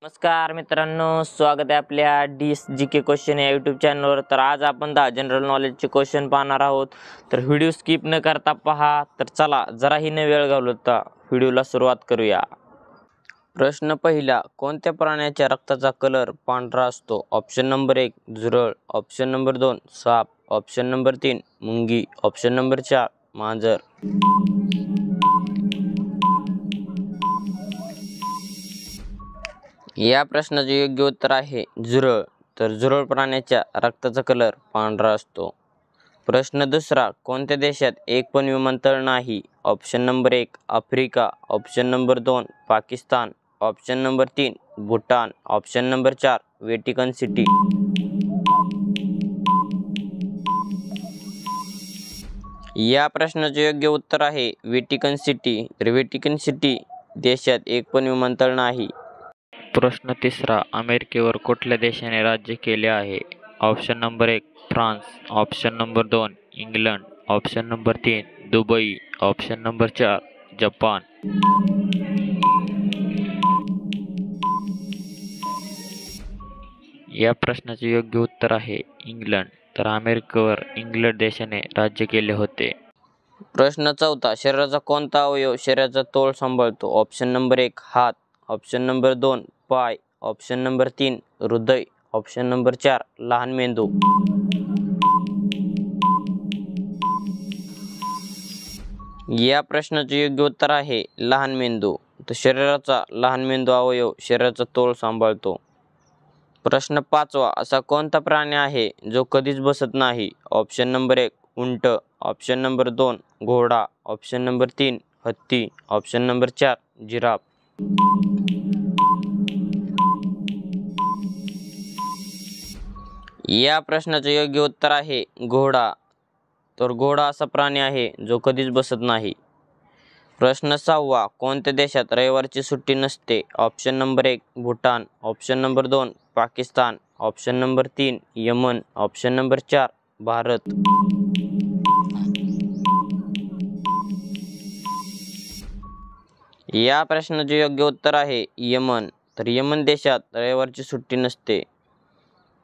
नमस्कार मित्रांनो, स्वागत आहे आपल्या DSGK क्वेश्चन या यूट्यूब चॅनलवर। तर आज आपण 10 जनरल नॉलेजचे क्वेश्चन पाहणार आहोत। तर व्हिडिओ स्किप न करता पहा। तर चला जराही न वेळ घालवता व्हिडिओला सुरुवात करूया। प्रश्न पहिला, कोणत्या प्राण्याच्या रक्ताचा कलर पांढरा असतो? ऑप्शन नंबर 1 झुरळ, ऑप्शन नंबर 2 साप, ऑप्शन नंबर 3 मुंगी, ऑप्शन नंबर 4 मांजर। या प्रश्नाचे योग्य उत्तर आहे झुरळ। तर झुरळ प्राण्याच्या रक्ताचा कलर पांढरा असतो। प्रश्न दुसरा, कोणत्या देशात एक पण विमानतळ नाही? Option number 1 Africa, option number 2 Pakistan, option number 3 Bhutan, option number 4 Vatican city. या प्रश्नाचे योग्य उत्तर आहे व्हॅटिकन सिटी। तर व्हॅटिकन सिटी देशात एक पण विमानतळ नाही। प्रश्न तिसरा, अमेरिकेवर कुठल्या देशाने राज्य केले आहे? Option number 1 France, option number 2 England, option number 3 Dubai, option number 4 Japan. या प्रश्नाचे योग्य उत्तर आहे इंग्लंड। तर अमेरिकेवर इंग्लंड देशाने राज्य केले होते। प्रश्न चौथा, शरीराचा कोणता अवयव शरीराचा तोल सांभाळतो? ऑप्शन नंबर 1 हात, ऑप्शन नंबर 2 पाय, ऑप्शन नंबर 3 हृदय, ऑप्शन नंबर 4 लहान मेंदू। या प्रश्नाचे योग्य उत्तर आहे लहान मेंदू। तर शरीराचा लहान मेंदू अवयव शरीराचा तोल सांभाळतो। प्रश्न पाचवा, असा कोणता प्राणी आहे जो कधीच बसत नाही? ऑप्शन नंबर 1 उंट, ऑप्शन नंबर 2 घोडा, ऑप्शन नंबर 3 हत्ती, ऑप्शन नंबर 4 जिराफ। या प्रश्नाचे योग्य उत्तर आहे घोडा। तर घोडा असा प्राणी आहे जो कधीच बसत नाही। प्रश्न सहावा, कोणत्या देशात रविवारची सुट्टी नसते? Option number 1 Bhutan, option number 2 Pakistan, option number 3 Yaman, option number 4 Bharat. या प्रश्नाचे योग्य उत्तर आहे यमन। तर यमन देशात रविवारची सुट्टी नसते।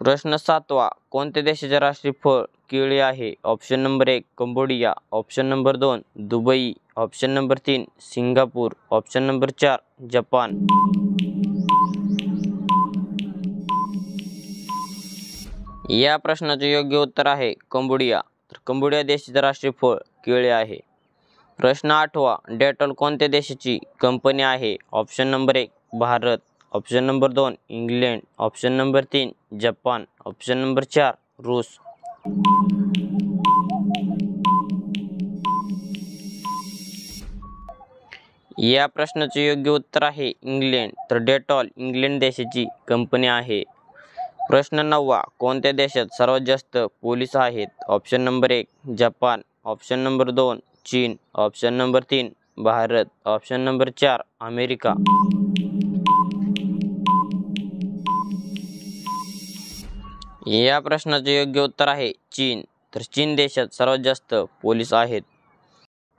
प्रश्न सातवा, कोणत्या देशाचे राष्ट्रीय फळ केळी आहे? Option number 1 Cambodia, option number 2 Dubai, option number 3 Singapore, option number 4 Japan. या प्रश्नाचे योग्य उत्तर आहे कंबोडिया। तर कंबोडिया देशाचे राष्ट्रीय फळ केळी आहे। प्रश्न आठवा, डेटॉल कोणत्या देशाची कंपनी आहे? Option number 1 Bharat, option number 2 England, option number 3 Japan, option number 4 रूस। या प्रश्नाचे योग्य उत्तर आहे इंग्लंड। तर डेटॉल इंग्लंड देशाची कंपनी आहे। प्रश्न नववा, कोणत्या देशात सर्वात जास्त पोलीस आहेत? Option number 1 Japan, option number 2 चीन, option number 3 Bharat, option number 4 America. या प्रश्नाचे योग्य उत्तर आहे चीन। तर चीन देशात सर्वात जास्त पोलीस आहेत।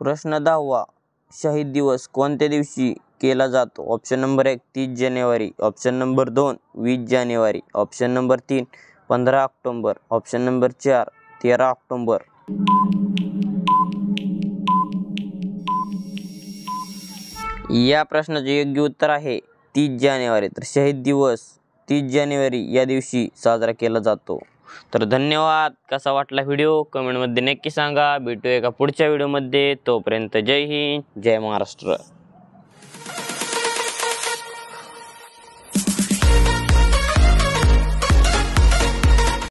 प्रश्न 10वा, शहीद दिवस कोणत्या दिवशी केला जातो? ऑप्शन नंबर 1 30 जानेवारी, ऑप्शन नंबर 2 20 जानेवारी, ऑप्शन नंबर 3 15 ऑक्टोबर, ऑप्शन नंबर 4 13 ऑक्टोबर। या प्रश्नाचे योग्य उत्तर आहे 30 जानेवारी। तर शहीद दिवस 30 जानेवारी या दिवशी साजरा केला जातो। तर धन्यवाद। कसा वाटला व्हिडिओ कमेंटमध्ये नक्की सांगा। भेटूया एका पुढच्या व्हिडिओमध्ये। तोपर्यंत जय हिंद, जय महाराष्ट्र।